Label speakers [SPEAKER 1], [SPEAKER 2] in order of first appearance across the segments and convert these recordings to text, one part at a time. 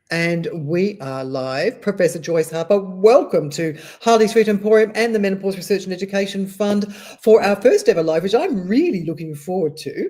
[SPEAKER 1] And we are live. Professor Joyce Harper, welcome to Harley Street Emporium and the Menopause Research and Education Fund for our first ever live, which I'm really looking forward to,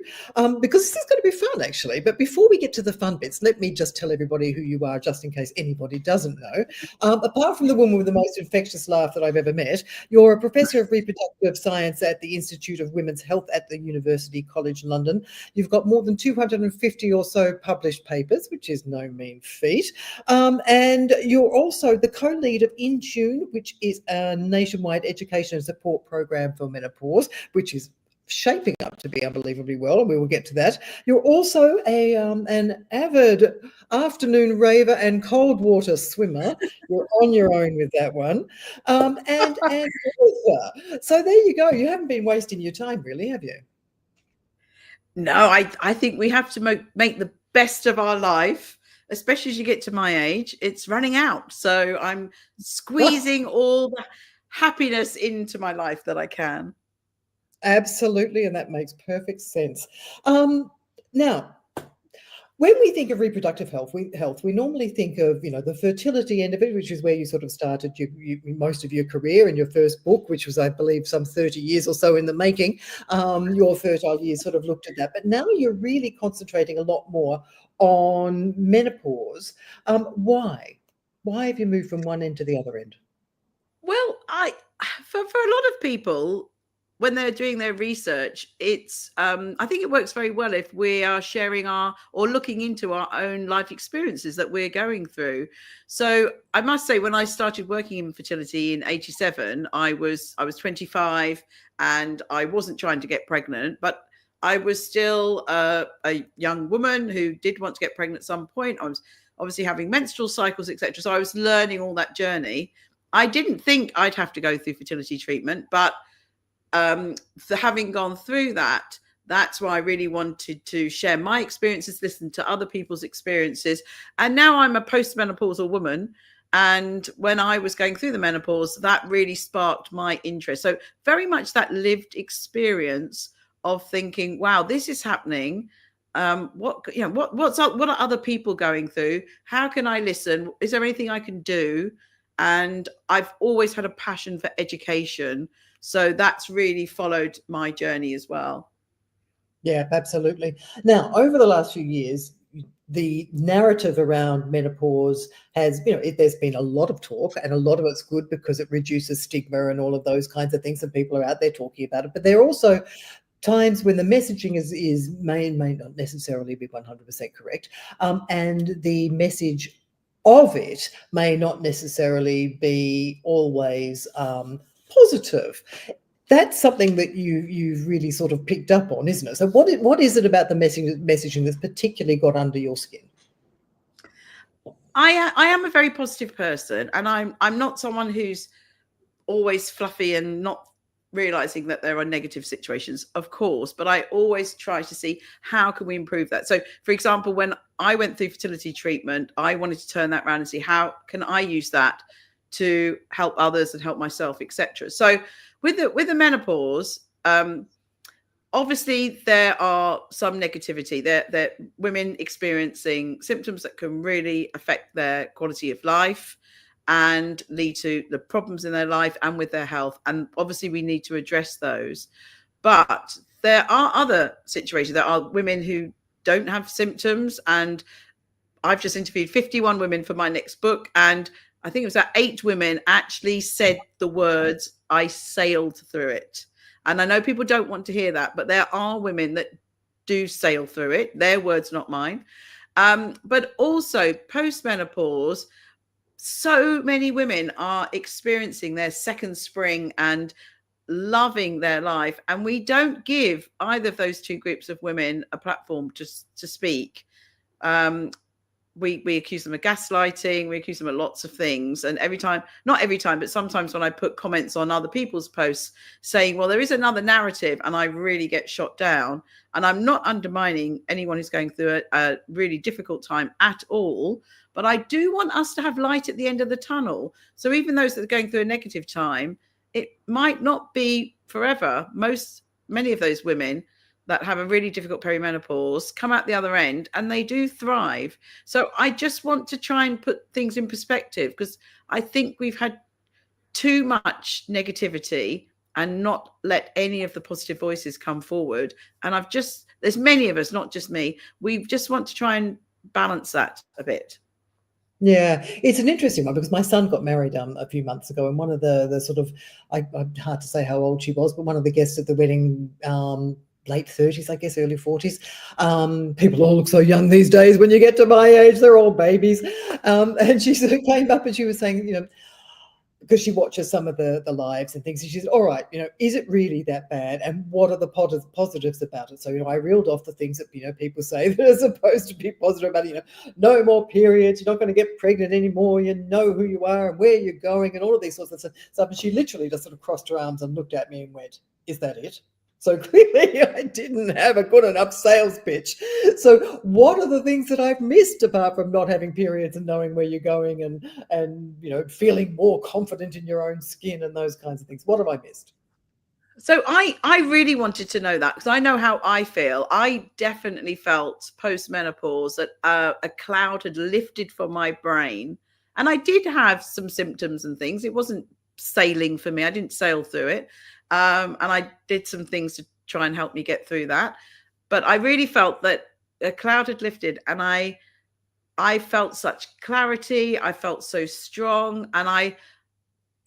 [SPEAKER 1] because this is going to be fun, actually. But before we get to the fun bits, let me just tell everybody who you are, just in case anybody doesn't know. Apart from the woman with the most infectious laugh that I've ever met, you're a Professor of Reproductive Science at the Institute of Women's Health at the University College London. You've got more than 250 or so published papers, which is no mean feat. And you're also the co-lead of In Tune, which is a nationwide education and support program for menopause, which is shaping up to be unbelievably well, and we will get to that. You're also an avid afternoon raver and cold water swimmer. You're on your own with that one. And so there you go. You haven't been wasting your time, really, have you?
[SPEAKER 2] No, I think we have to make the best of our life, especially as you get to my age. It's running out. So I'm squeezing all the happiness into my life that I can.
[SPEAKER 1] Absolutely, and that makes perfect sense. Now, when we think of reproductive health, we normally think of, the fertility end of it, which is where you sort of started most of your career in your first book, which was, I believe, some 30 years or so in the making. Your fertile years sort of looked at that. But now you're really concentrating a lot more on menopause. Why? Why have you moved from one end to the other end?
[SPEAKER 2] Well, for a lot of people, when they're doing their research, it's I think it works very well if we are sharing or looking into our own life experiences that we're going through. So I must say, when I started working in fertility in '87, I was 25 and I wasn't trying to get pregnant, but I was still a young woman who did want to get pregnant at some point. I was obviously having menstrual cycles, etc. So I was learning all that journey. I didn't think I'd have to go through fertility treatment, but having gone through that, that's why I really wanted to share my experiences, listen to other people's experiences. And now I'm a postmenopausal woman. And when I was going through the menopause, that really sparked my interest. So very much that lived experience of thinking, wow, this is happening. What are other people going through? How can I listen? Is there anything I can do? And I've always had a passion for education. So that's really followed my journey as well.
[SPEAKER 1] Yeah, absolutely. Now, over the last few years, the narrative around menopause has, there's been a lot of talk, and a lot of it's good because it reduces stigma and all of those kinds of things, and people are out there talking about it. But there are also times when the messaging may not necessarily be 100% correct, and the message of it may not necessarily be always positive. That's something that you've really sort of picked up on, isn't it? So what is it about the messaging that's particularly got under your skin?
[SPEAKER 2] I am a very positive person, and I'm not someone who's always fluffy and not realizing that there are negative situations, of course, but I always try to see how can we improve that. So, for example, when I went through fertility treatment, I wanted to turn that around and see how can I use that to help others and help myself, etc. So with the menopause, obviously there are some negativity. There women experiencing symptoms that can really affect their quality of life and lead to the problems in their life and with their health. And obviously we need to address those. But there are other situations. There are women who don't have symptoms, and I've just interviewed 51 women for my next book, and I think it was that 8 women actually said the words, "I sailed through it." And I know people don't want to hear that, but there are women that do sail through it. Their words, not mine. But also postmenopause, so many women are experiencing their second spring and loving their life. And we don't give either of those two groups of women a platform to speak. We accuse them of gaslighting. We accuse them of lots of things. And not every time, but sometimes when I put comments on other people's posts saying, well, there is another narrative, and I really get shot down. And I'm not undermining anyone who's going through a really difficult time at all. But I do want us to have light at the end of the tunnel. So even those that are going through a negative time, it might not be forever. Many of those women that have a really difficult perimenopause come out the other end and they do thrive. So I just want to try and put things in perspective, because I think we've had too much negativity and not let any of the positive voices come forward. And there's many of us, not just me, we just want to try and balance that a bit.
[SPEAKER 1] Yeah, it's an interesting one because my son got married a few months ago, and one of the sort of, I'm hard to say how old she was, but one of the guests at the wedding, late 30s, I guess, early 40s. People all look so young these days. When you get to my age, they're all babies. And she sort of came up and she was saying, because she watches some of the lives and things, and she said, all right, is it really that bad, and what are the positives about it? So I reeled off the things that people say that are supposed to be positive about no more periods, you're not going to get pregnant anymore, you know who you are and where you're going, and all of these sorts of stuff. And she literally just sort of crossed her arms and looked at me and went, is that it? So clearly I didn't have a good enough sales pitch. So what are the things that I've missed apart from not having periods and knowing where you're going and feeling more confident in your own skin and those kinds of things? What have I missed?
[SPEAKER 2] So I really wanted to know that, because I know how I feel. I definitely felt post-menopause that a cloud had lifted from my brain. And I did have some symptoms and things. It wasn't sailing for me. I didn't sail through it. And I did some things to try and help me get through that. But I really felt that a cloud had lifted, and I felt such clarity. I felt so strong, and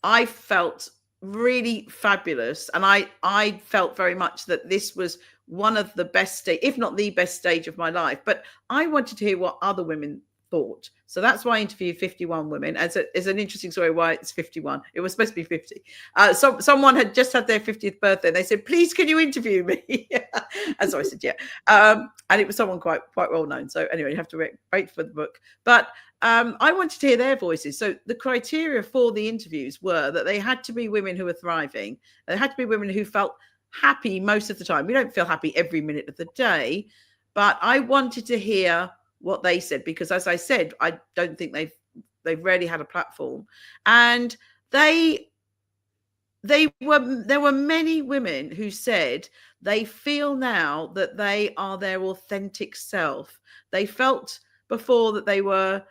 [SPEAKER 2] I felt really fabulous. And I felt very much that this was one of the best, if not the best stage of my life. But I wanted to hear what other women thought. So that's why I interviewed 51 women. As an interesting story why it's 51. It was supposed to be 50. Someone had just had their 50th birthday. They said, please, can you interview me? And so I said, yeah. And it was someone quite well known. So anyway, you have to wait for the book. But I wanted to hear their voices. So the criteria for the interviews were that they had to be women who were thriving. They had to be women who felt happy most of the time. We don't feel happy every minute of the day, but I wanted to hear what they said, because as I said, I don't think they've rarely had a platform. And there were many women who said they feel now that they are their authentic self. They felt before that they were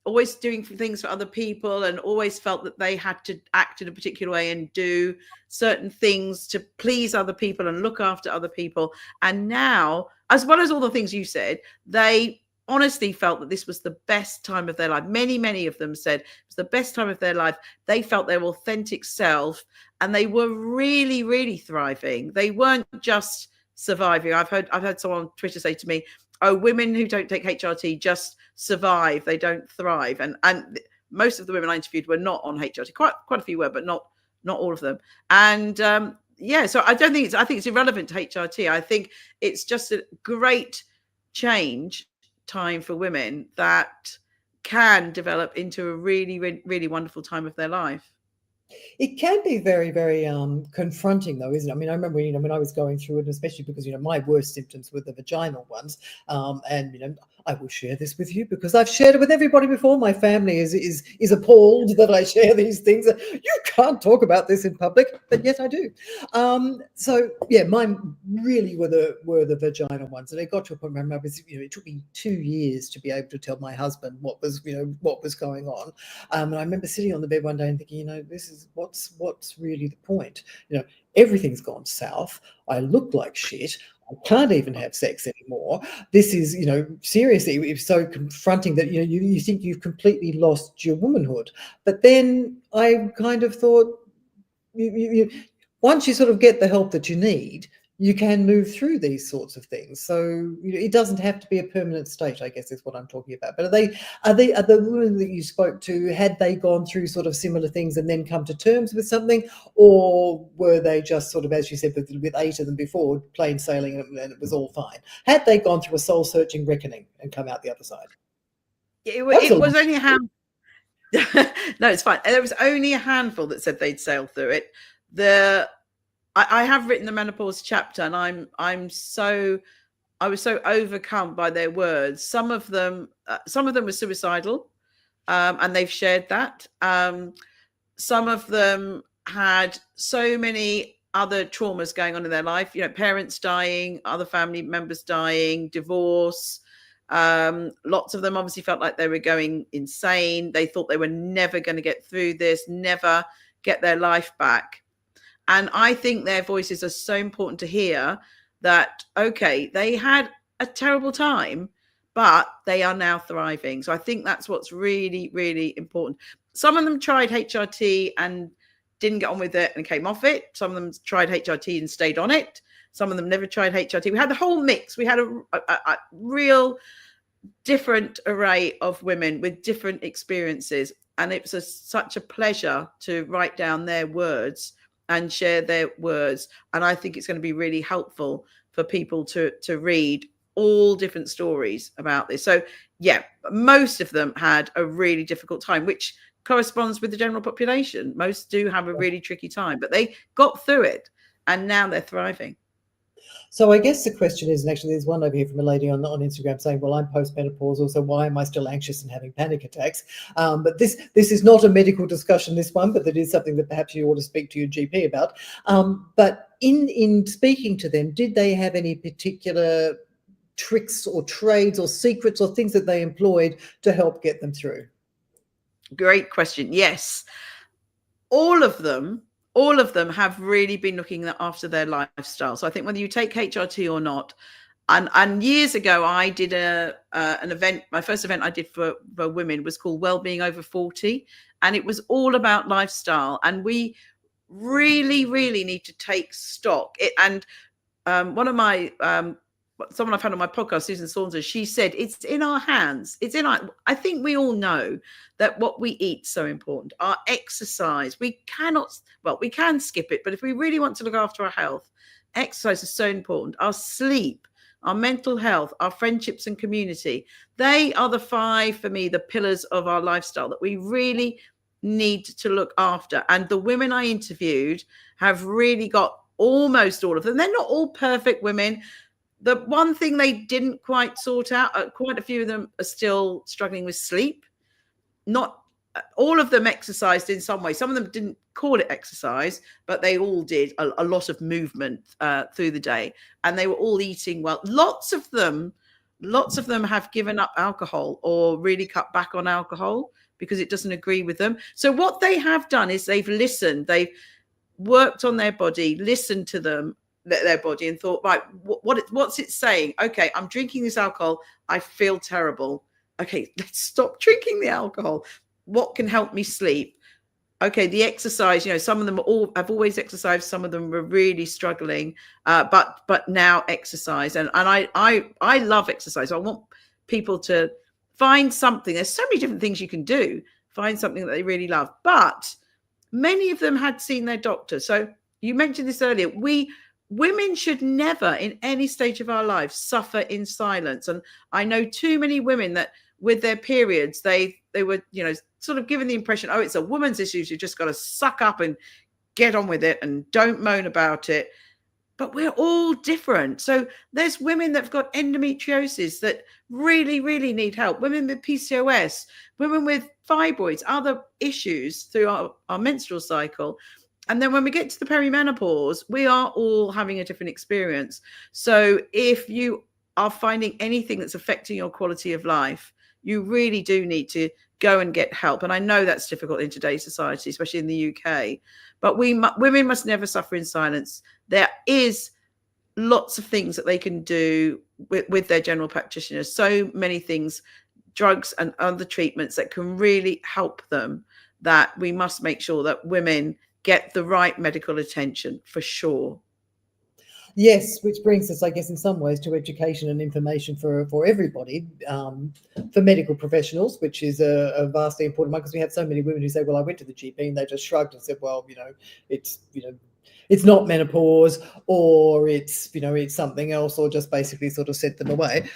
[SPEAKER 2] always doing things for other people and always felt that they had to act in a particular way and do certain things to please other people and look after other people. And now, as well as all the things you said, they honestly felt that this was the best time of their life. Many of them said it was the best time of their life. They felt their authentic self, and they were really, really thriving. They weren't just surviving. I've heard someone on Twitter say to me, oh, women who don't take HRT just survive, they don't thrive. And most of the women I interviewed were not on HRT. Quite a few were, but not all of them. And so I think it's irrelevant to HRT. I think it's just a great change time for women that can develop into a really, really, really wonderful time of their life.
[SPEAKER 1] It can be very, very confronting, though, isn't it? I mean, I remember, when I was going through it, especially because, my worst symptoms were the vaginal ones. And I will share this with you because I've shared it with everybody before. My family is appalled that I share these things. You can't talk about this in public, but yet I do. So yeah, mine really were the vaginal ones, and it got to a point where I remember, it took me 2 years to be able to tell my husband what was going on. And I remember sitting on the bed one day and thinking, this is what's really the point. Everything's gone south. I look like shit. I can't even have sex anymore. This is, seriously, it's so confronting that, you think you've completely lost your womanhood. But then I kind of thought, once you sort of get the help that you need, you can move through these sorts of things. So it doesn't have to be a permanent state, I guess is what I'm talking about. But are the women that you spoke to, had they gone through sort of similar things and then come to terms with something, or were they just sort of, as you said, with 8 of them before, plain sailing and it was all fine? Had they gone through a soul-searching reckoning and come out the other side?
[SPEAKER 2] It was only a handful. No, it's fine. There was only a handful that said they'd sailed through it. I have written the menopause chapter, and I was so overcome by their words. Some of them were suicidal, and they've shared that. Some of them had so many other traumas going on in their life, parents dying, other family members dying, divorce. Lots of them obviously felt like they were going insane. They thought they were never going to get through this, never get their life back. And I think their voices are so important to hear, that, okay, they had a terrible time, but they are now thriving. So I think that's what's really, really important. Some of them tried HRT and didn't get on with it and came off it. Some of them tried HRT and stayed on it. Some of them never tried HRT. We had the whole mix. We had a real different array of women with different experiences. And it was such a pleasure to write down their words and share their words. And I think it's going to be really helpful for people to read all different stories about this. So yeah, most of them had a really difficult time, which corresponds with the general population. Most do have a really tricky time, but they got through it and now they're thriving.
[SPEAKER 1] So I guess the question is, and actually there's one over here from a lady on Instagram saying, well, I'm postmenopausal, so why am I still anxious and having panic attacks? But this is not a medical discussion, this one, but that is something that perhaps you ought to speak to your GP about. But in speaking to them, did they have any particular tricks or trades or secrets or things that they employed to help get them through?
[SPEAKER 2] Great question. Yes. All of them have really been looking after their lifestyle. So I think whether you take HRT or not, and years ago I did an event. My first event I did for women was called Wellbeing Over 40, and it was all about lifestyle. And we really, really need to take stock. One of my someone I've had on my podcast, Susan Saunders, she said, it's in our hands. I think we all know that what we eat is so important. Our exercise, we can skip it, but if we really want to look after our health, exercise is so important. Our sleep, our mental health, our friendships and community, they are the 5, for me, the pillars of our lifestyle that we really need to look after. And the women I interviewed have really got almost all of them. They're not all perfect women. The one thing they didn't quite sort out, quite a few of them are still struggling with sleep. Not all of them exercised in some way. Some of them didn't call it exercise, but they all did a lot of movement through the day, and they were all eating well. Lots of them have given up alcohol or really cut back on alcohol because it doesn't agree with them. So what they have done is they've listened. They've worked on their body, listened to their body, and thought, right, what's it saying? Okay, I'm drinking this alcohol. I feel terrible. Okay, let's stop drinking the alcohol. What can help me sleep? Okay, the exercise. Some of them have always exercised. Some of them were really struggling, but now exercise. And I love exercise. I want people to find something. There's so many different things you can do. Find something that they really love. But many of them had seen their doctor. So you mentioned this earlier. Women should never, in any stage of our lives, suffer in silence. And I know too many women that with their periods, they were, sort of given the impression, oh, it's a woman's issue. You've just got to suck up and get on with it and don't moan about it. But we're all different. So there's women that've got endometriosis that really, really need help. Women with PCOS, women with fibroids, other issues through our menstrual cycle. And then when we get to the perimenopause, we are all having a different experience. So if you are finding anything that's affecting your quality of life, you really do need to go and get help. And I know that's difficult in today's society, especially in the UK. But women must never suffer in silence. There is lots of things that they can do with their general practitioners. So many things, drugs and other treatments that can really help them, that we must make sure that women get the right medical attention, for sure.
[SPEAKER 1] Yes, which brings us, I guess, in some ways to education and information for everybody, for medical professionals, which is a vastly important one, because we have so many women who say, well, I went to the GP and they just shrugged and said, well, it's not menopause, or it's something else, or just basically sort of sent them away,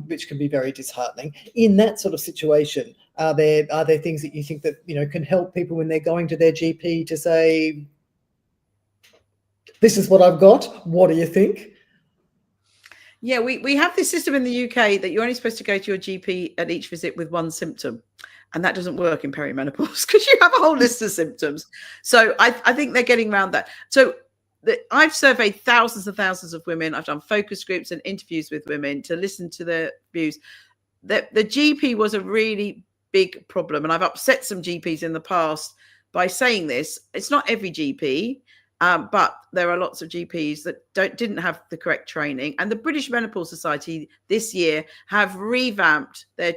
[SPEAKER 1] which can be very disheartening. In that sort of situation, are there things that you think that can help people when they're going to their GP to say, this is what I've got, what do you think?
[SPEAKER 2] Yeah, we have this system in the UK that you're only supposed to go to your GP at each visit with one symptom. And that doesn't work in perimenopause because you have a whole list of symptoms. So I think they're getting around that. So I've surveyed thousands and thousands of women. I've done focus groups and interviews with women to listen to their views. The GP was a really big problem, and I've upset some GPs in the past by saying this. It's not every GP, but there are lots of GPs that didn't have the correct training. And the British Menopause Society this year have revamped their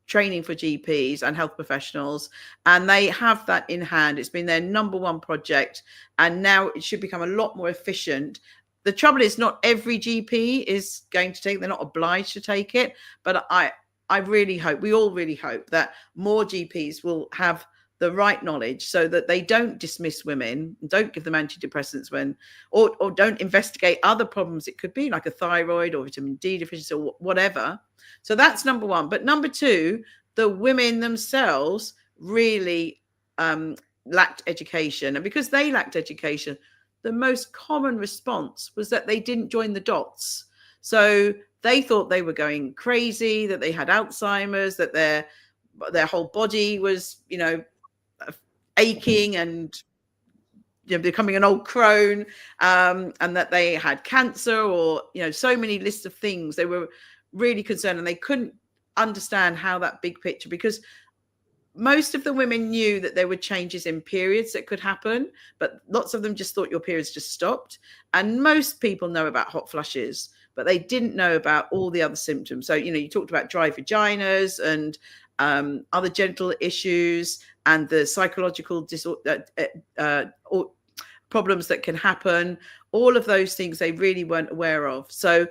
[SPEAKER 2] training for GPs and health professionals, and they have that in hand. It's been their number one project, and now it should become a lot more efficient. The trouble is, not every GP is going to take it. They're not obliged to take it, but I really hope, we all really hope, that more GPs will have the right knowledge so that they don't dismiss women, don't give them antidepressants when, or don't investigate other problems it could be, like a thyroid or vitamin D deficiency or whatever. So that's number one. But number two, the women themselves really lacked education. And because they lacked education, the most common response was that they didn't join the dots. So they thought they were going crazy, that they had Alzheimer's, that their whole body was, aching and becoming an old crone, and that they had cancer, or so many lists of things. They were really concerned, and they couldn't understand how that big picture, because most of the women knew that there were changes in periods that could happen, but lots of them just thought your periods just stopped. And most people know about hot flushes, but they didn't know about all the other symptoms. So, you talked about dry vaginas and other genital issues and the psychological problems that can happen. All of those things they really weren't aware of. So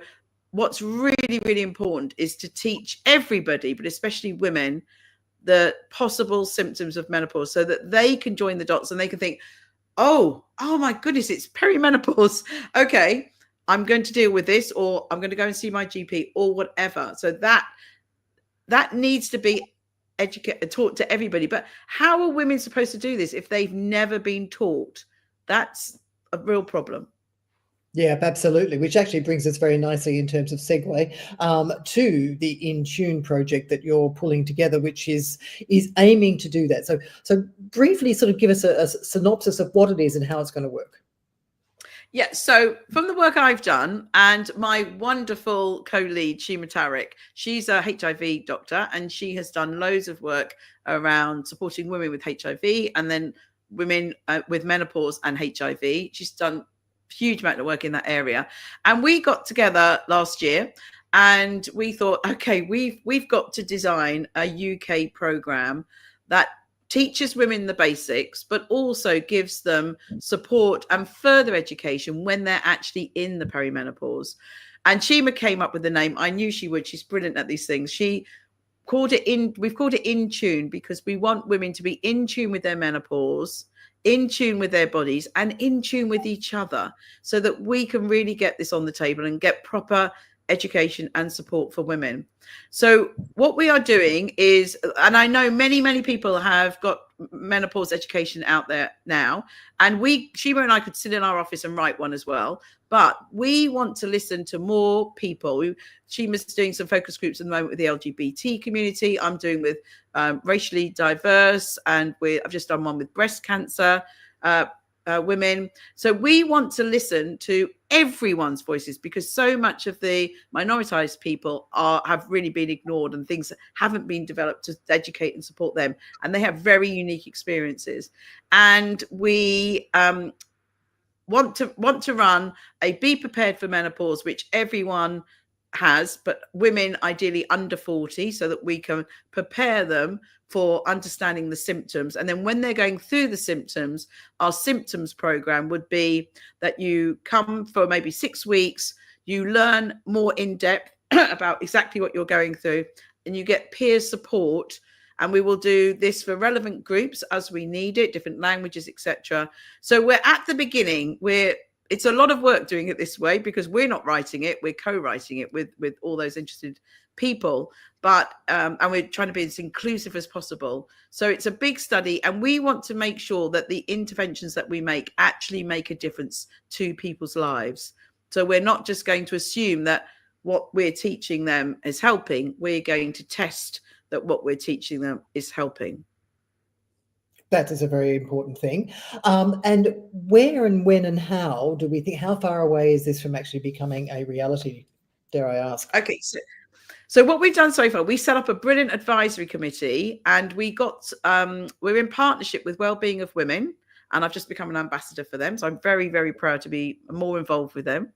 [SPEAKER 2] what's really, really important is to teach everybody, but especially women, the possible symptoms of menopause, so that they can join the dots and they can think, oh my goodness, it's perimenopause. Okay, I'm going to deal with this, or I'm going to go and see my GP, or whatever. So that needs to be taught to everybody. But how are women supposed to do this if they've never been taught? That's a real problem.
[SPEAKER 1] Yeah, absolutely. Which actually brings us very nicely in terms of segue to the In Tune project that you're pulling together, which is aiming to do that. So briefly, sort of give us a synopsis of what it is and how it's going to work.
[SPEAKER 2] Yeah, so from the work I've done, and my wonderful co-lead, Shima Tariq, she's a HIV doctor, and she has done loads of work around supporting women with HIV and then women with menopause and HIV. She's done a huge amount of work in that area. And we got together last year and we thought, okay, we've got to design a UK program that teaches women the basics, but also gives them support and further education when they're actually in the perimenopause. And Shima came up with the name. I knew she would. She's brilliant at these things. We've called it In Tune, because we want women to be in tune with their menopause, in tune with their bodies, and in tune with each other, so that we can really get this on the table and get proper education and support for women. So what we are doing is, and I know many people have got menopause education out there now, and Shima and I could sit in our office and write one as well, but we want to listen to more people. Shima's doing some focus groups at the moment with the LGBT community. I'm doing with racially diverse, and I've just done one with breast cancer women. So we want to listen to everyone's voices, because so much of the minoritized people have really been ignored, and things haven't been developed to educate and support them, and they have very unique experiences. And we want to run a Be Prepared for Menopause, which everyone has, but women ideally under 40, so that we can prepare them for understanding the symptoms. And then when they're going through the symptoms, our symptoms program would be that you come for maybe 6 weeks, you learn more in depth about exactly what you're going through, and you get peer support. And we will do this for relevant groups as we need it, different languages, etc. So we're at the beginning. It's a lot of work doing it this way, because we're not writing it, we're co-writing it with all those interested people, but and we're trying to be as inclusive as possible. So it's a big study, and we want to make sure that the interventions that we make actually make a difference to people's lives. So we're not just going to assume that what we're teaching them is helping. We're going to test that what we're teaching them is helping.
[SPEAKER 1] That is a very important thing. And where and when and how do we think, how far away is this from actually becoming a reality, dare I ask?
[SPEAKER 2] Okay, so what we've done so far, we set up a brilliant advisory committee, and we're in partnership with Wellbeing of Women, and I've just become an ambassador for them. So I'm very, very proud to be more involved with them.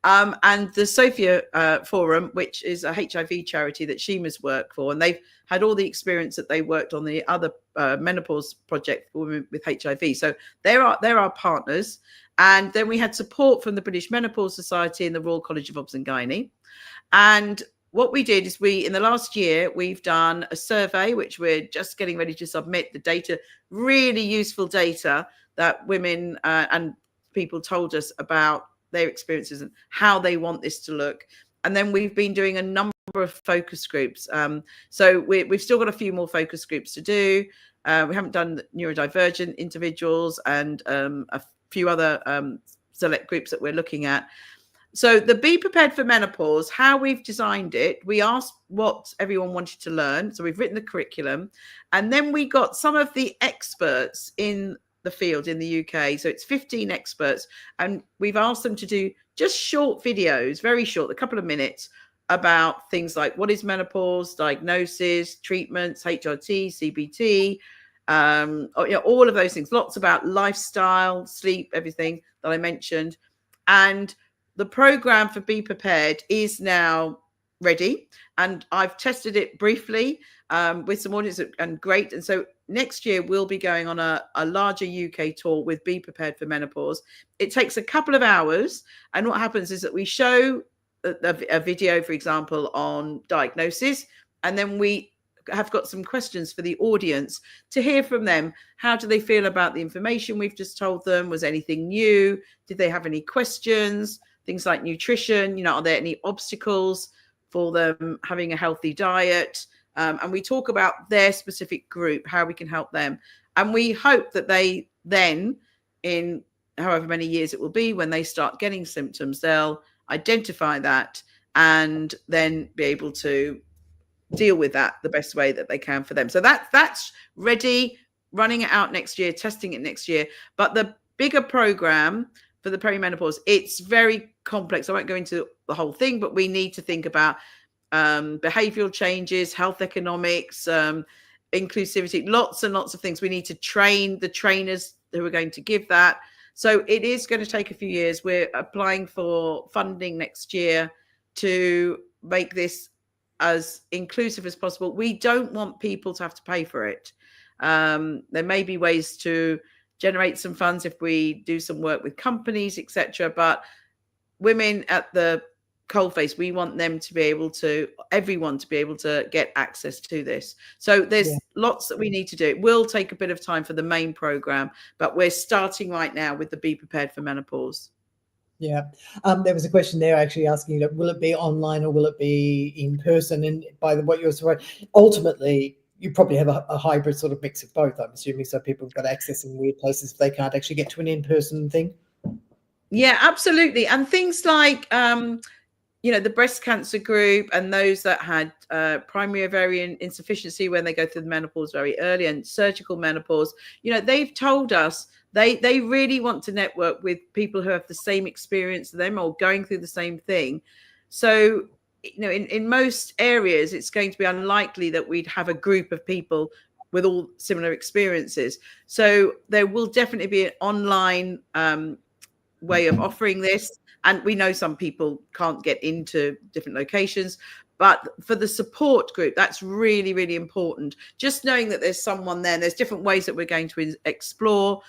[SPEAKER 2] And the Sophia Forum, which is a HIV charity that Shima's worked for, and they've had all the experience that they worked on the other menopause project for women with HIV. So they're our partners. And then we had support from the British Menopause Society and the Royal College of Obs and Gynae. And what we did is in the last year, we've done a survey, which we're just getting ready to submit the data, really useful data that women and people told us about their experiences and how they want this to look. And then we've been doing a number of focus groups. So we've still got a few more focus groups to do. We haven't done neurodivergent individuals and a few other select groups that we're looking at. So the Be Prepared for Menopause, how we've designed it, we asked what everyone wanted to learn. So we've written the curriculum, and then we got some of the experts in the field in the UK. So it's 15 experts, and we've asked them to do just short videos, very short, a couple of minutes, about things like what is menopause, diagnosis, treatments, HRT, CBT, all of those things, lots about lifestyle, sleep, everything that I mentioned. And the program for Be Prepared is now ready, and I've tested it briefly with some audience, and great. And so next year we'll be going on a larger UK tour with Be Prepared for Menopause. It takes a couple of hours, and what happens is that we show a video, for example, on diagnosis, and then we have got some questions for the audience to hear from them. How do they feel about the information we've just told them? Was anything new? Did they have any questions? Things like nutrition, are there any obstacles for them having a healthy diet? And we talk about their specific group, how we can help them. And we hope that they then, in however many years it will be, when they start getting symptoms, they'll identify that and then be able to deal with that the best way that they can for them. So that's ready, running it out next year, testing it next year. But the bigger program for the perimenopause, it's very complex. I won't go into the whole thing, but we need to think about behavioral changes, health economics, inclusivity, lots and lots of things. We need to train the trainers who are going to give that. So it is going to take a few years. We're applying for funding next year to make this as inclusive as possible. We don't want people to have to pay for it. There may be ways to generate some funds if we do some work with companies, etc. But women at the coalface, we want them to be able to, everyone to be able to get access to this. So there's lots that we need to do. It will take a bit of time for the main program, but we're starting right now with the Be Prepared for Menopause.
[SPEAKER 1] Yeah. There was a question there actually asking, will it be online or will it be in person? And by what you're saying, ultimately, you probably have a hybrid sort of mix of both, I'm assuming, so people have got access in weird places if they can't actually get to an in-person thing.
[SPEAKER 2] Yeah, absolutely. And things like, the breast cancer group and those that had primary ovarian insufficiency when they go through the menopause very early, and surgical menopause, they've told us they really want to network with people who have the same experience as them or going through the same thing. So, in most areas, it's going to be unlikely that we'd have a group of people with all similar experiences. So there will definitely be an online way of offering this. And we know some people can't get into different locations, but for the support group, that's really, really important. Just knowing that there's someone there, and there's different ways that we're going to explore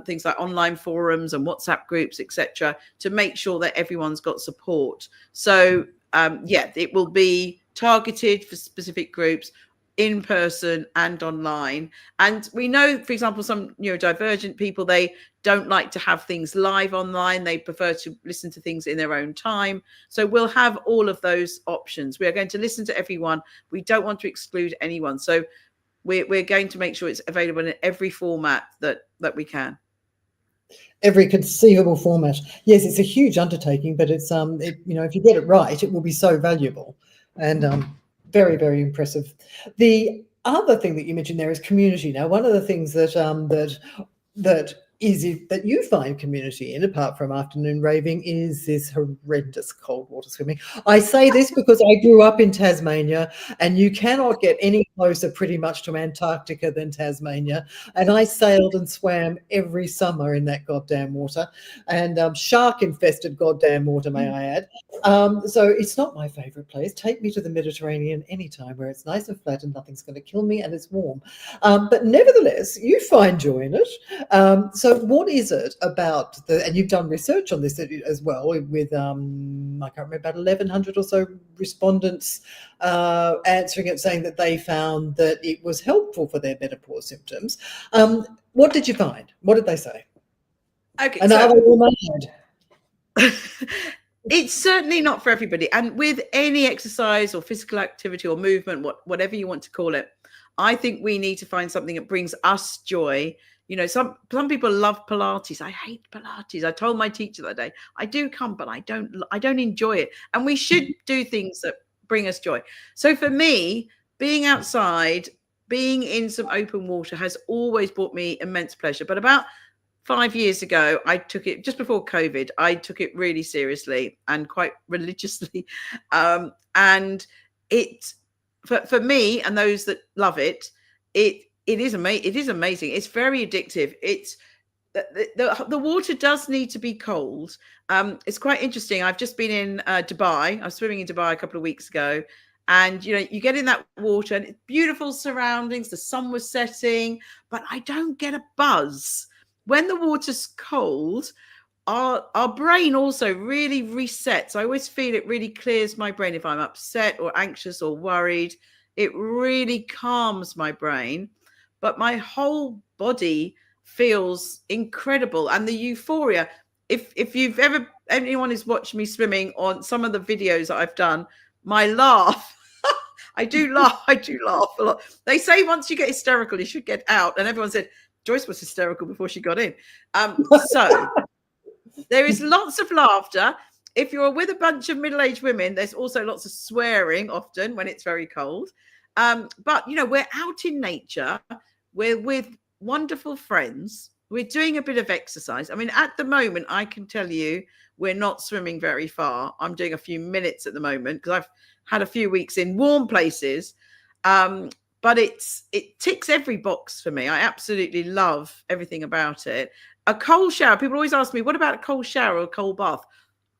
[SPEAKER 2] things like online forums and WhatsApp groups, etc., to make sure that everyone's got support. So it will be targeted for specific groups, in person and online. And we know, for example, some neurodivergent people, they don't like to have things live online. They prefer to listen to things in their own time. So we'll have all of those options. We are going to listen to everyone. We don't want to exclude anyone. So we're going to make sure it's available in every format that we can.
[SPEAKER 1] Every conceivable format. Yes, it's a huge undertaking, but it's if you get it right, it will be so valuable and very, very impressive. The other thing that you mentioned there is community. Now, one of the things that that you find community in, apart from afternoon raving, is this horrendous cold water swimming. I say this because I grew up in Tasmania, and you cannot get any closer pretty much to Antarctica than Tasmania. And I sailed and swam every summer in that goddamn water, and shark infested goddamn water, may I add. So it's not my favorite place. Take me to the Mediterranean anytime, where it's nice and flat and nothing's going to kill me and it's warm. But nevertheless, you find joy in it. So what is it about and you've done research on this as well with, I can't remember, about 1,100 or so respondents answering it, saying that they found that it was helpful for their menopause symptoms. What did you find? What did they say?
[SPEAKER 2] Okay,
[SPEAKER 1] and are they all mad?
[SPEAKER 2] It's certainly not for everybody. And with any exercise or physical activity or movement, whatever you want to call it, I think we need to find something that brings us joy. You know, some people love Pilates. I hate Pilates. I told my teacher that day, I do come, but I don't enjoy it. And we should do things that bring us joy. So for me, being outside, being in some open water has always brought me immense pleasure. But about 5 years ago, I took it just before COVID. I took it really seriously and quite religiously. And it, for me and those that love it, it is amazing. It is amazing. It's very addictive. It's the water does need to be cold. It's quite interesting. I've just been in Dubai. I was swimming in Dubai a couple of weeks ago. And, you know, you get in that water and it's beautiful surroundings. The sun was setting, but I don't get a buzz. When the water's cold, our brain also really resets. I always feel it really clears my brain if I'm upset or anxious or worried. It really calms my brain, but my whole body feels incredible. And the euphoria, if you've ever, anyone who's watched me swimming on some of the videos that I've done, my laugh, I do laugh a lot. They say once you get hysterical, you should get out. And everyone said, Joyce was hysterical before she got in. So there is lots of laughter. If you're with a bunch of middle-aged women, there's also lots of swearing often when it's very cold. But, you know, we're out in nature. We're with wonderful friends. We're doing a bit of exercise. I mean, at the moment, I can tell you we're not swimming very far. I'm doing a few minutes at the moment because I've had a few weeks in warm places. But it ticks every box for me. I absolutely love everything about it. A cold shower. People always ask me, what about a cold shower or a cold bath?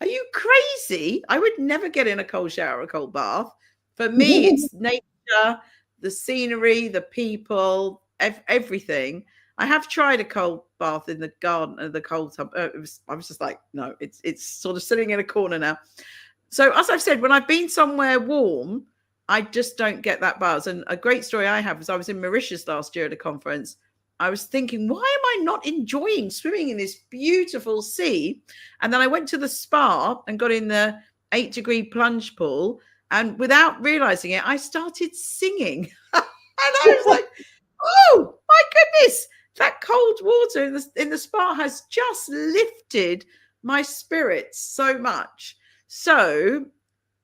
[SPEAKER 2] Are you crazy? I would never get in a cold shower or a cold bath. For me, it's nature, the scenery, the people, everything. I have tried a cold bath in the garden, the cold tub. I was just like, no, it's sort of sitting in a corner now. So as I've said, when I've been somewhere warm, I just don't get that buzz. And a great story I have is I was in Mauritius last year at a conference. I was thinking, why am I not enjoying swimming in this beautiful sea? And then I went to the spa and got in the 8-degree plunge pool. And without realizing it, I started singing. And I was like, oh, my goodness, that cold water in the spa has just lifted my spirits so much. So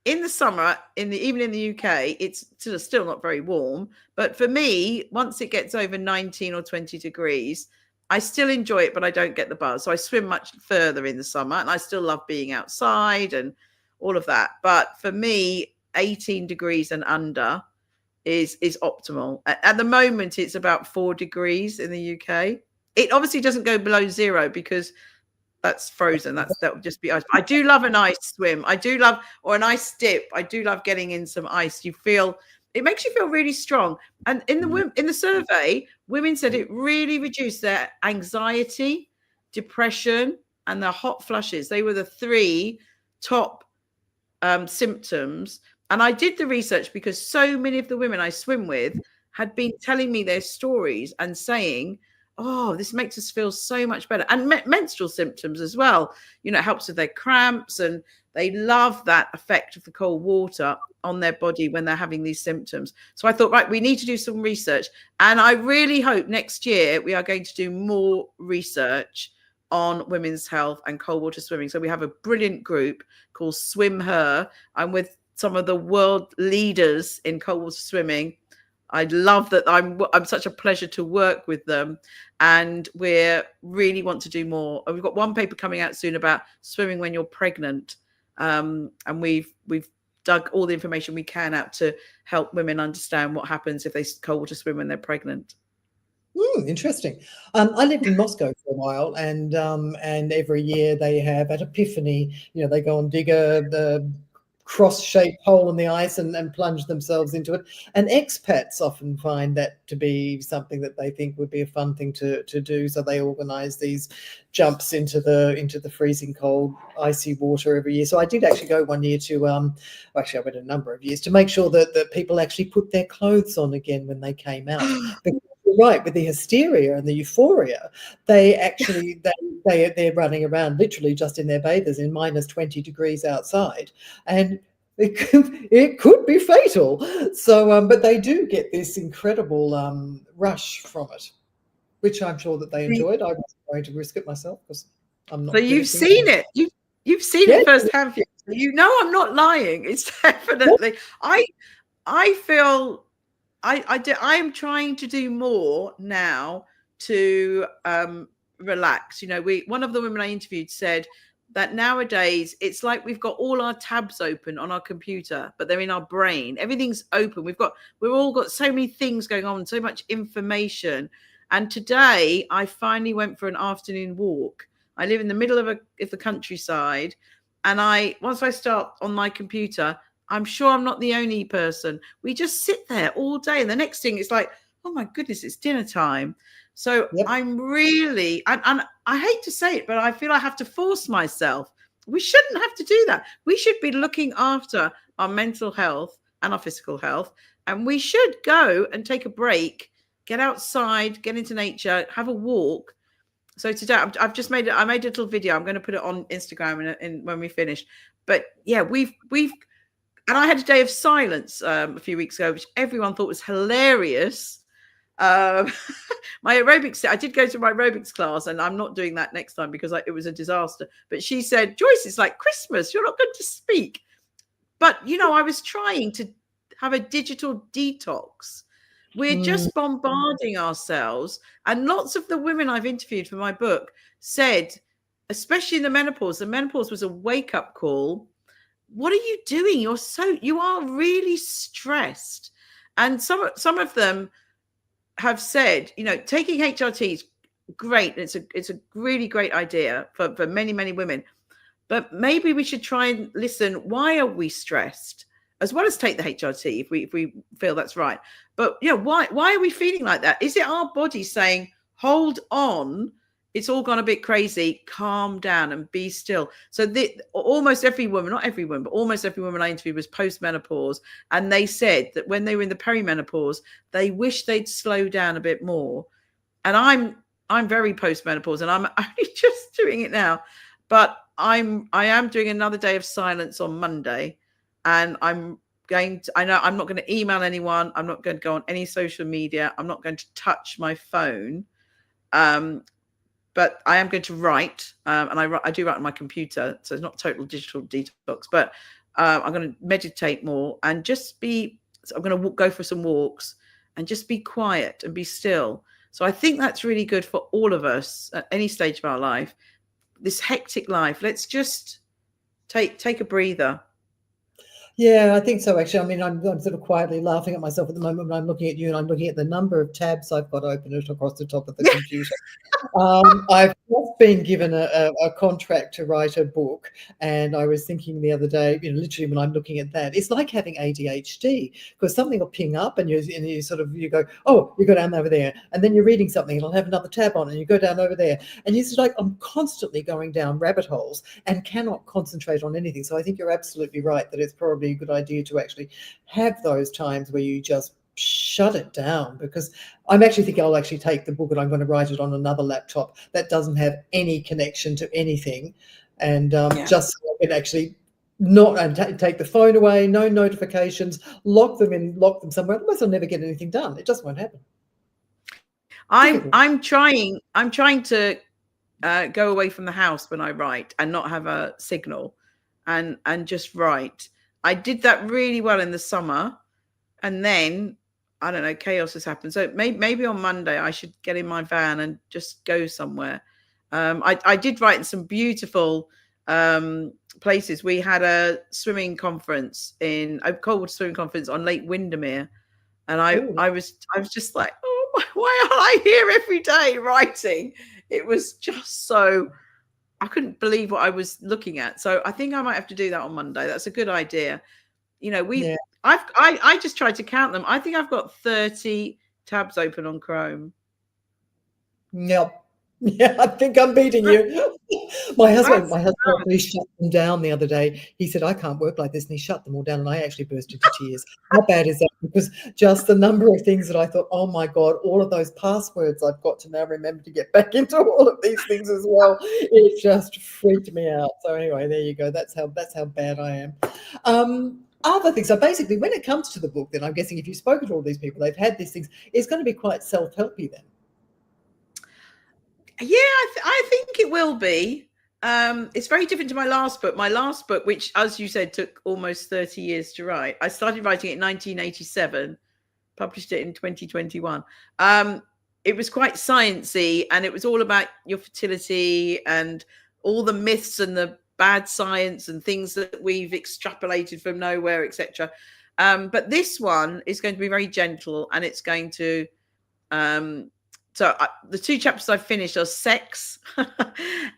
[SPEAKER 2] in the summer, even in the UK, it's still not very warm. But for me, once it gets over 19 or 20 degrees, I still enjoy it, but I don't get the buzz. So I swim much further in the summer, and I still love being outside and all of that. But for me, 18 degrees and under is optimal. At the moment, it's about 4 degrees in the UK. It obviously doesn't go below 0 because that's frozen. That would just be ice. I do love an ice swim. Or an ice dip. I do love getting in some ice. It makes you feel really strong. And in the survey, women said it really reduced their anxiety, depression, and their hot flushes. They were the 3 top symptoms. And I did the research because so many of the women I swim with had been telling me their stories and saying, oh, this makes us feel so much better. And menstrual symptoms as well. You know, it helps with their cramps, and they love that effect of the cold water on their body when they're having these symptoms. So I thought, right, we need to do some research. And I really hope next year we are going to do more research on women's health and cold water swimming. So we have a brilliant group called Swim Her. I'm with some of the world leaders in cold water swimming. I love that I'm such a pleasure to work with them, and we really want to do more. We've got one paper coming out soon about swimming when you're pregnant, and we've dug all the information we can out to help women understand what happens if they cold water swim when they're pregnant.
[SPEAKER 1] Interesting. I lived in Moscow for a while, and every year they have at Epiphany, they go and dig the cross-shaped hole in the ice and plunge themselves into it. And expats often find that to be something that they think would be a fun thing to do. So they organise these jumps into the freezing cold, icy water every year. So I did actually go one year to actually I went a number of years to make sure that people actually put their clothes on again when they came out. Right, with the hysteria and the euphoria, they actually they're running around literally just in their bathers in minus 20 degrees outside, and it could be fatal. So, but they do get this incredible rush from it, which I'm sure that they enjoyed. I was going to risk it myself because I'm
[SPEAKER 2] So
[SPEAKER 1] not.
[SPEAKER 2] you've seen it. You've seen
[SPEAKER 1] Yeah.
[SPEAKER 2] it firsthand. You know I'm not lying. It's definitely. I feel I am trying to do more now to relax. One of the women I interviewed said that nowadays it's like we've got all our tabs open on our computer, but they're in our brain. Everything's open. We've all got so many things going on, so much information. And today I finally went for an afternoon walk. I live in the middle of the countryside, and once I start on my computer, I'm sure I'm not the only person. We just sit there all day, and the next thing is like, oh my goodness, it's dinner time. So
[SPEAKER 1] Yep.
[SPEAKER 2] I'm really, and I hate to say it, but I feel I have to force myself. We shouldn't have to do that. We should be looking after our mental health and our physical health, and we should go and take a break, get outside, get into nature, have a walk. So today I made a little video. I'm going to put it on Instagram when we finish. But yeah, and I had a day of silence a few weeks ago, which everyone thought was hilarious. My aerobics, I did go to my aerobics class, and I'm not doing that next time because it was a disaster. But she said, Joyce, it's like Christmas. You're not going to speak. But, I was trying to have a digital detox. We're just bombarding ourselves. And lots of the women I've interviewed for my book said, especially in the menopause was a wake-up call. What are you doing? You are really stressed. And some of them have said, taking HRT is great. It's a really great idea for many, many women. But maybe we should try and listen. Why are we stressed? As well as take the HRT if we feel that's right. But why are we feeling like that? Is it our body saying, hold on, it's all gone a bit crazy, calm down and be still? So almost every woman, not every woman, but almost every woman I interviewed was post-menopause. And they said that when they were in the perimenopause, they wish they'd slow down a bit more. And I'm very post-menopause, and I'm only just doing it now. But I am doing another day of silence on Monday, and I know I'm not going to email anyone. I'm not going to go on any social media. I'm not going to touch my phone. But I am going to write, and I do write on my computer, so it's not total digital detox. But I'm going to meditate more and just be. So I'm going to go for some walks and just be quiet and be still. So I think that's really good for all of us at any stage of our life. This hectic life, let's just take a breather.
[SPEAKER 1] Yeah, I think so, actually. I mean, I'm sort of quietly laughing at myself at the moment when I'm looking at you, and I'm looking at the number of tabs I've got open across the top of the computer. I've just been given a contract to write a book, and I was thinking the other day, literally when I'm looking at that, it's like having ADHD, because something will ping up and you go, oh, you go down over there, and then you're reading something and I'll have another tab on and you go down over there, and it's like I'm constantly going down rabbit holes and cannot concentrate on anything. So I think you're absolutely right that it's probably a good idea to actually have those times where you just shut it down, because I'm actually thinking I'll actually take the book and I'm going to write it on another laptop that doesn't have any connection to anything, and just so I can actually take the phone away, no notifications, lock them somewhere. Otherwise I'll never get anything done. It just won't happen.
[SPEAKER 2] I'm trying to go away from the house when I write and not have a signal, and just write. I did that really well in the summer, and then I don't know, chaos has happened. So maybe on Monday I should get in my van and just go somewhere. I did write in some beautiful places. We had a swimming conference a cold water swimming conference on Lake Windermere, and I was just like, oh, why aren't I here every day writing? It was just so, I couldn't believe what I was looking at. So I think I might have to do that on Monday. That's a good idea. You know, I just tried to count them. I think I've got 30 tabs open on Chrome.
[SPEAKER 1] Yep. Yeah, I think I'm beating you. My husband actually shut them down the other day. He said, I can't work like this. And he shut them all down. And I actually burst into tears. How bad is that? Because just the number of things that I thought, oh my God, all of those passwords I've got to now remember to get back into all of these things as well. It just freaked me out. So anyway, there you go. That's how bad I am. Other things. So basically, when it comes to the book, then I'm guessing if you've spoken to all these people, they've had these things, it's going to be quite self-helpy then.
[SPEAKER 2] Yeah, I think it will be. It's very different to my last book. My last book, which, as you said, took almost 30 years to write. I started writing it in 1987, published it in 2021. It was quite sciencey, and it was all about your fertility and all the myths and the bad science and things that we've extrapolated from nowhere, etc. But this one is going to be very gentle, and it's going to the two chapters I've finished are sex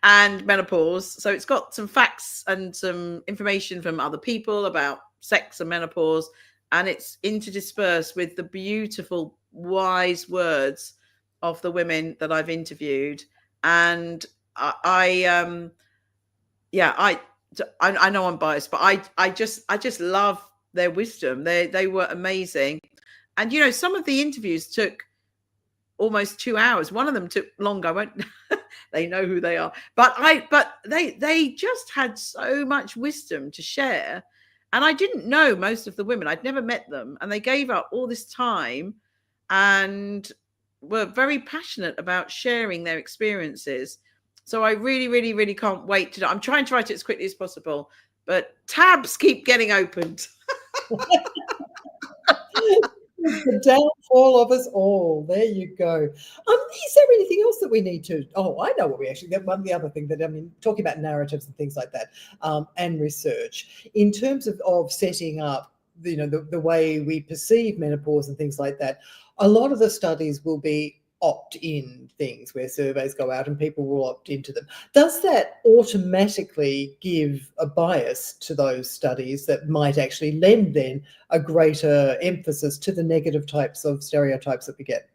[SPEAKER 2] and menopause. So it's got some facts and some information from other people about sex and menopause, and it's interspersed with the beautiful, wise words of the women that I've interviewed. And I know I'm biased, but I just love their wisdom. They were amazing. And, you know, some of the interviews took almost 2 hours. One of them took longer. I won't they know who they are. But they just had so much wisdom to share. And I didn't know most of the women. I'd never met them. And they gave up all this time and were very passionate about sharing their experiences. So I really, really, really can't wait to. I'm trying to write it as quickly as possible, but tabs keep getting opened.
[SPEAKER 1] The downfall of us all. There you go. Is there anything else that we need to? Oh, I know what we actually. One the other thing that talking about narratives and things like that, and research in terms of setting up, you know, the way we perceive menopause and things like that. A lot of the studies will be opt-in things where surveys go out and people will opt into them. Does that automatically give a bias to those studies that might actually lend then a greater emphasis to the negative types of stereotypes that we get?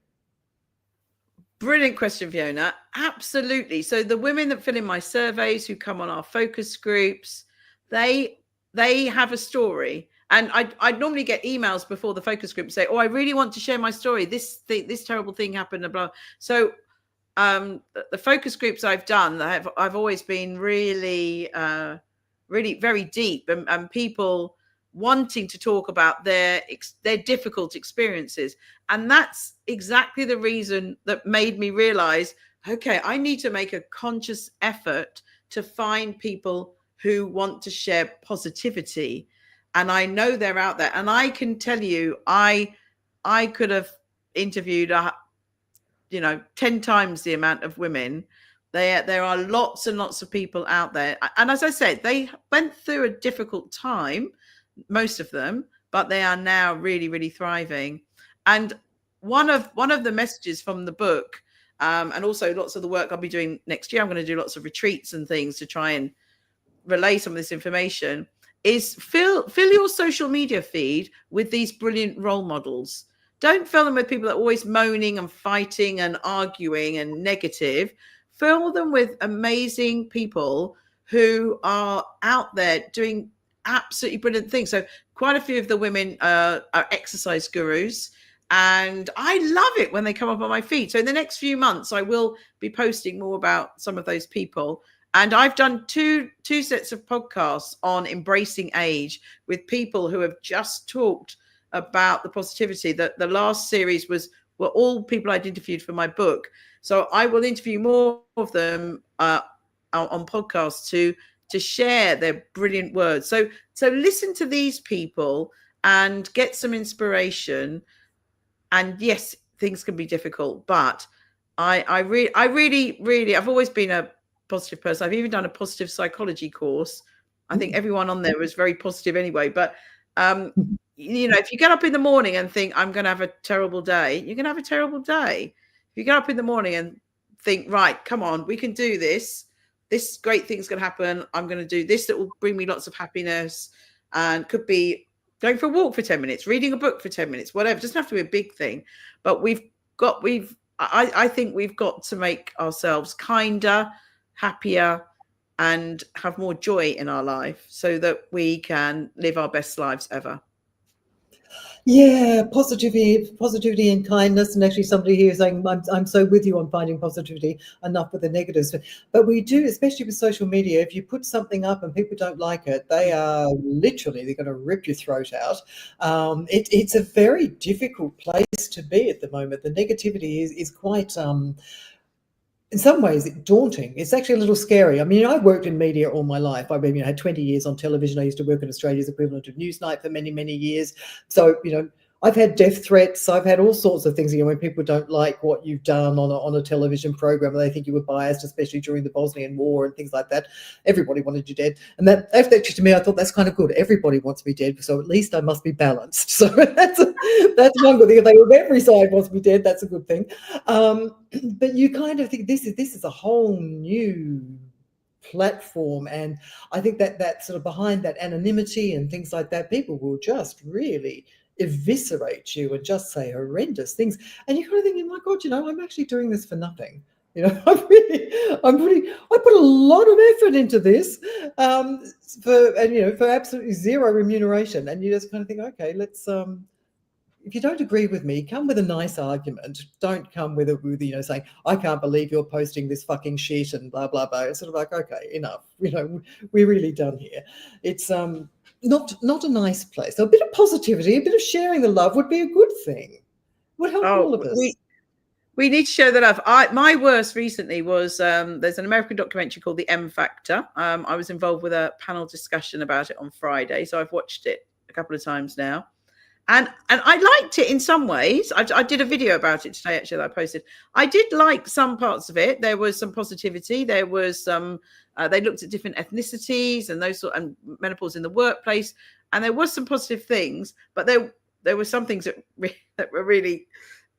[SPEAKER 2] Brilliant question, Fiona. Absolutely. So the women that fill in my surveys, who come on our focus groups, they have a story. And I'd normally get emails before the focus group say, oh, I really want to share my story. This terrible thing happened. Blah, blah. So the focus groups I've done, I've always been really, really very deep, and people wanting to talk about their difficult experiences. And that's exactly the reason that made me realize, okay, I need to make a conscious effort to find people who want to share positivity. And I know they're out there. And I can tell you, I could have interviewed 10 times the amount of women. There are lots and lots of people out there. And as I said, they went through a difficult time, most of them, but they are now really, really thriving. And one of the messages from the book, and also lots of the work I'll be doing next year, I'm going to do lots of retreats and things to try and relay some of this information, is fill your social media feed with these brilliant role models. Don't fill them with people that are always moaning and fighting and arguing and negative. Fill them with amazing people who are out there doing absolutely brilliant things. So quite a few of the women are exercise gurus, and I love it when they come up on my feed. So in the next few months, I will be posting more about some of those people. And I've done two sets of podcasts on embracing age with people who have just talked about the positivity. That the last series were all people I'd interviewed for my book. So I will interview more of them on podcasts to share their brilliant words. So listen to these people and get some inspiration. And yes, things can be difficult, but I really, I've always been a positive person. I've even done a positive psychology course. I think everyone on there was very positive anyway. But um, if you get up in the morning and think I'm going to have a terrible day, you're going to have a terrible day. If you get up in the morning and think, right, come on, we can do this. This great thing's going to happen. I'm going to do this that will bring me lots of happiness, and could be going for a walk for 10 minutes, reading a book for 10 minutes, whatever. It doesn't have to be a big thing, but I think we've got to make ourselves kinder, happier, and have more joy in our life so that we can live our best lives ever.
[SPEAKER 1] Yeah, positivity and kindness. And actually somebody here is saying, I'm so with you on finding positivity, enough with the negatives. But we do, especially with social media, if you put something up and people don't like it, they are literally, they're going to rip your throat out. It's a very difficult place to be at the moment. The negativity is quite... in some ways, it's daunting. It's actually a little scary. I mean, I've worked in media all my life. I had 20 years on television. I used to work in Australia's equivalent of Newsnight for many, many years. So, I've had death threats. I've had all sorts of things. When people don't like what you've done on a television program, they think you were biased, especially during the Bosnian War and things like that. Everybody wanted you dead, and that actually, to me, I thought that's kind of good. Everybody wants me dead, so at least I must be balanced. So that's one good thing. If they on every side wants me dead, that's a good thing. But you kind of think this is a whole new platform, and I think that sort of behind that anonymity and things like that, people will just really eviscerate you and just say horrendous things, and you kind of think, oh my God, I'm actually doing this for nothing. I put a lot of effort into this for absolutely zero remuneration, and you just kind of think, okay, let's if you don't agree with me, come with a nice argument. Don't come with saying, I can't believe you're posting this fucking shit and blah, blah, blah. It's sort of like, okay, enough. We're really done here. It's not a nice place. So a bit of positivity, a bit of sharing the love would be a good thing. Would help all of us.
[SPEAKER 2] We need to share the love. My worst recently was there's an American documentary called The M Factor. I was involved with a panel discussion about it on Friday, so I've watched it a couple of times now. And I liked it in some ways. I did a video about it today, actually, that I posted. I did like some parts of it. There was some positivity. There was some, they looked at different ethnicities and and menopause in the workplace. And there was some positive things, but there were some things that were really,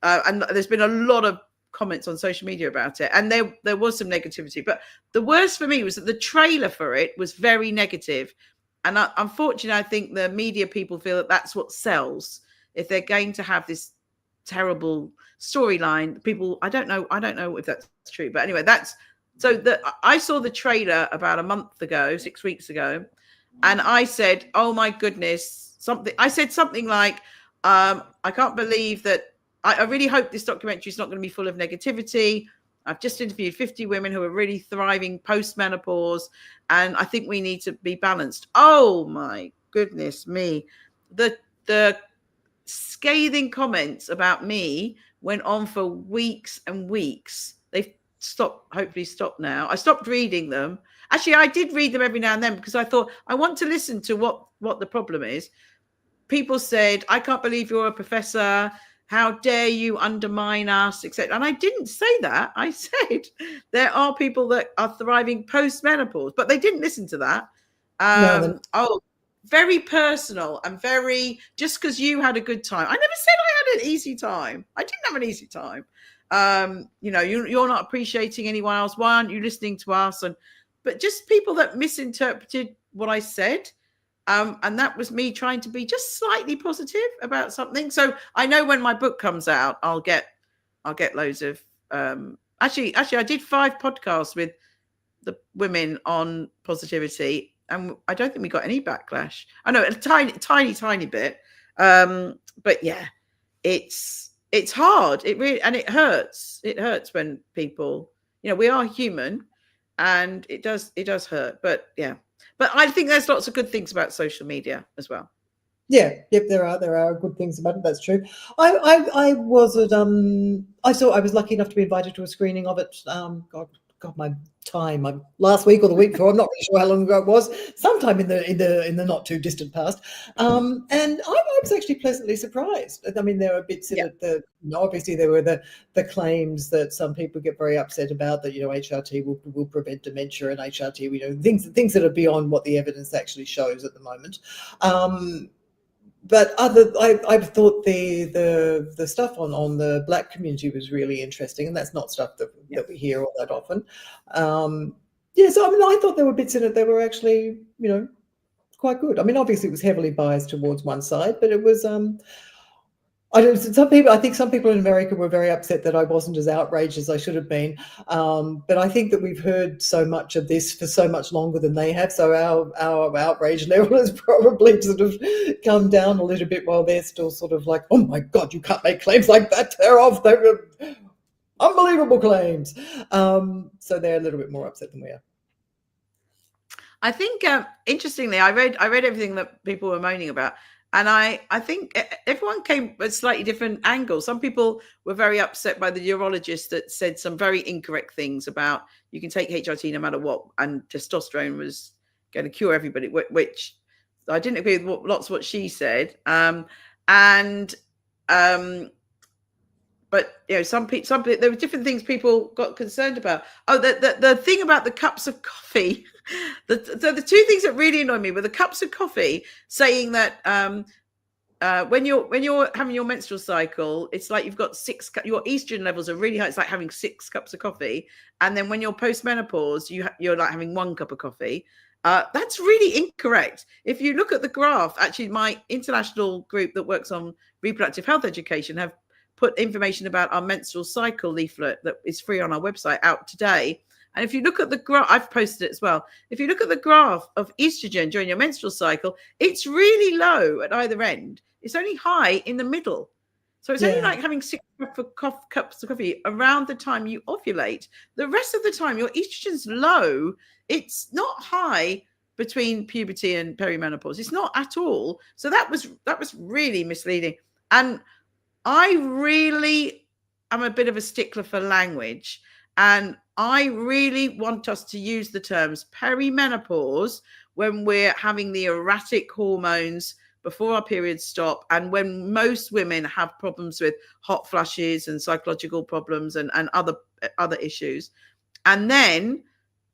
[SPEAKER 2] and there's been a lot of comments on social media about it. And there was some negativity. But the worst for me was that the trailer for it was very negative. And unfortunately, I think the media people feel that that's what sells. If they're going to have this terrible storyline, people, I don't know if that's true, but anyway, I saw the trailer about a month ago, 6 weeks ago, and I said, oh my goodness, I said something like, I can't believe that. I really hope this documentary is not going to be full of negativity. I've just interviewed 50 women who are really thriving post-menopause, and I think we need to be balanced. Oh my goodness me. The scathing comments about me went on for weeks and weeks. They've hopefully stopped now. I stopped reading them. Actually, I did read them every now and then because I thought I want to listen to what the problem is. People said, I can't believe you're a professor. How dare you undermine us, etc. And I didn't say that. I said there are people that are thriving post-menopause, but they didn't listen to that. Very personal and very, just because you had a good time. I never said I had an easy time. I didn't have an easy time. You're not appreciating anyone else. Why aren't you listening to us? But just people that misinterpreted what I said. And that was me trying to be just slightly positive about something. So I know when my book comes out, I'll get loads of actually I did 5 podcasts with the women on positivity, and I don't think we got any backlash. I know a tiny bit. But yeah, it's hard. It really, and it hurts. It hurts when people, we are human, and it does hurt. But yeah. But I think there's lots of good things about social media as well.
[SPEAKER 1] Yeah, yep, there are good things about it. That's true. I was lucky enough to be invited to a screening of it. God, God, my last week or the week before, I'm not really sure how long ago it was, sometime in the not too distant past. And I was actually pleasantly surprised. I mean, there were bits in
[SPEAKER 2] Yeah.
[SPEAKER 1] it obviously there were the claims that some people get very upset about, that HRT will prevent dementia, and HRT, things that are beyond what the evidence actually shows at the moment. But I thought the stuff on the Black community was really interesting, and that's not stuff that we hear all that often. So I mean, I thought there were bits in it that were actually, quite good. I mean, obviously it was heavily biased towards one side, but it was. I think some people in America were very upset that I wasn't as outraged as I should have been. But I think that we've heard so much of this for so much longer than they have. So our outrage level has probably sort of come down a little bit, while they're still sort of like, oh my God, you can't make claims like that. They're unbelievable claims. So they're a little bit more upset than we are.
[SPEAKER 2] I think interestingly, I read everything that people were moaning about, and I think everyone came at slightly different angles. Some people were very upset by the urologist that said some very incorrect things about you can take HRT no matter what, and testosterone was going to cure everybody, which I didn't agree with lots of what she said. But some people, there were different things people got concerned about. Oh, the thing about the cups of coffee. The two things that really annoyed me were the cups of coffee, saying that when you're having your menstrual cycle, it's like you've got your estrogen levels are really high. It's like having 6 cups of coffee, and then when you're post-menopause, you're like having 1 cup of coffee. That's really incorrect. If you look at the graph, actually, my international group that works on reproductive health education have put information about our menstrual cycle leaflet that is free on our website out today. And if you look at the graph, I've posted it as well. If you look at the graph of estrogen during your menstrual cycle, it's really low at either end. It's only high in the middle. So it's only like having 6 cups of coffee around the time you ovulate. The rest of the time, your estrogen's low. It's not high between puberty and perimenopause. It's not at all. So that was really misleading. And I really am a bit of a stickler for language, and I really want us to use the terms perimenopause when we're having the erratic hormones before our periods stop, and when most women have problems with hot flushes and psychological problems and other issues. And then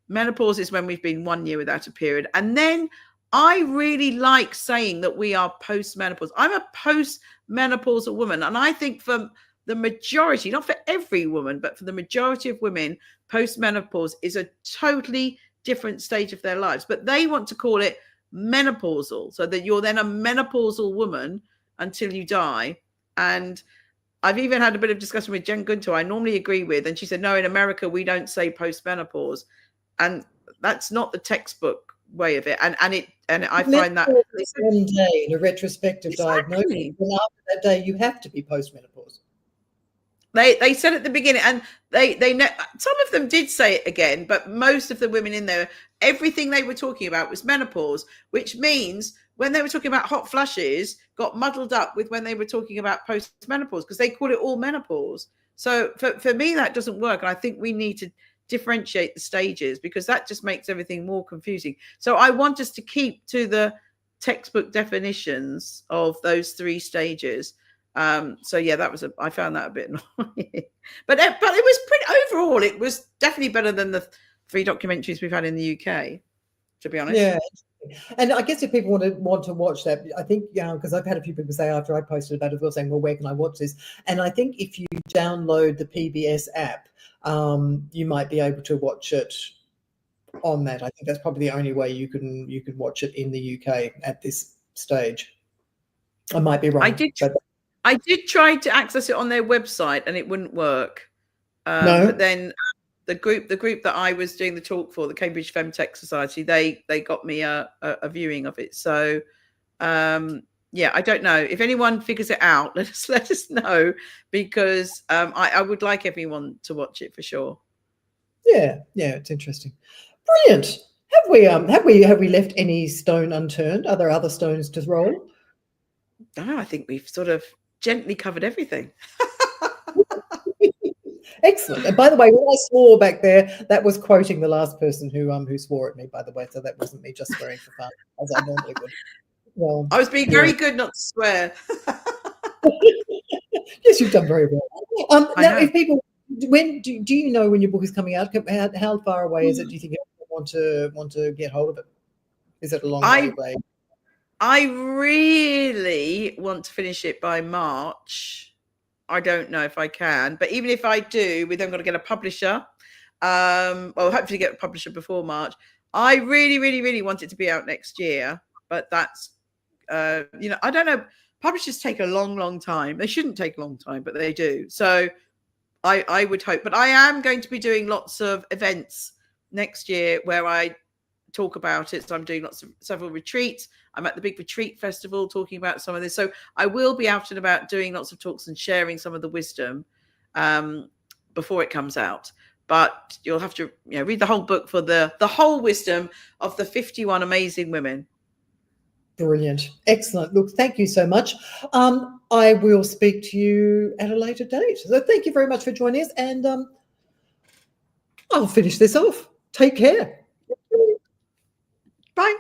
[SPEAKER 2] menopause is when we've been 1 year without a period. And then I really like saying that we are post-menopause. I'm a post-menopausal woman. And I think for the majority, not for every woman, but for the majority of women, post-menopause is a totally different stage of their lives. But they want to call it menopausal, so that you're then a menopausal woman until you die. And I've even had a bit of discussion with Jen Gunter, I normally agree with, and she said, no, in America, we don't say post-menopause. And that's not the textbook way of it. And I find that
[SPEAKER 1] one day in a retrospective diagnosis, and after that day you have to be post-menopause.
[SPEAKER 2] They said at the beginning, and they some of them did say it again, but most of the women in there, everything they were talking about was menopause, which means when they were talking about hot flushes, got muddled up with when they were talking about post-menopause, because they call it all menopause. So for me, that doesn't work. And I think we need to differentiate the stages, because that just makes everything more confusing. So I want us to keep to the textbook definitions of those 3 stages. So yeah, I found that a bit annoying, but it was pretty, overall, it was definitely better than the 3 documentaries we've had in the UK, to be honest.
[SPEAKER 1] Yeah. And I guess if people want to watch that, I think, because I've had a few people say after I posted about it, saying, well, where can I watch this? And I think if you download the PBS app, you might be able to watch it on that. I think that's probably the only way you can watch it in the UK at this stage. I might be wrong.
[SPEAKER 2] I did try to access it on their website and it wouldn't work.
[SPEAKER 1] No.
[SPEAKER 2] But then the group that I was doing the talk for, the Cambridge Femtech Society, they got me a viewing of it. So yeah, I don't know if anyone figures it out. Let us know, because I would like everyone to watch it for sure.
[SPEAKER 1] Yeah, it's interesting. Brilliant. Have we left any stone unturned? Are there other stones to roll?
[SPEAKER 2] No, I think we've sort of gently covered everything.
[SPEAKER 1] Excellent. And by the way, when I swore back there, that was quoting the last person who swore at me, by the way. So that wasn't me just swearing for fun, as I normally would. Well,
[SPEAKER 2] I was being
[SPEAKER 1] yeah.
[SPEAKER 2] very good not to swear.
[SPEAKER 1] Yes, you've done very well.
[SPEAKER 2] I
[SPEAKER 1] Now,
[SPEAKER 2] have.
[SPEAKER 1] if people, when do you know when your book is coming out? How far away is it? Do you think people want to get hold of it? Is it a long way away?
[SPEAKER 2] I really want to finish it by March. I don't know if I can, but even if I do, we're then going to get a publisher. Well, hopefully get a publisher before March. I really, really, really want it to be out next year, but that's, you know, I don't know. Publishers take a long, long time. They shouldn't take a long time, but they do. So I would hope, but I am going to be doing lots of events next year where I talk about it. So I'm doing several retreats. I'm at the big retreat festival talking about some of this. So I will be out and about doing lots of talks and sharing some of the wisdom before it comes out. But you'll have to, you know, read the whole book for the whole wisdom of the 51 amazing women.
[SPEAKER 1] Brilliant. Excellent. Look, thank you so much. I will speak to you at a later date. So thank you very much for joining us, and I'll finish this off. Take care.
[SPEAKER 2] Bye.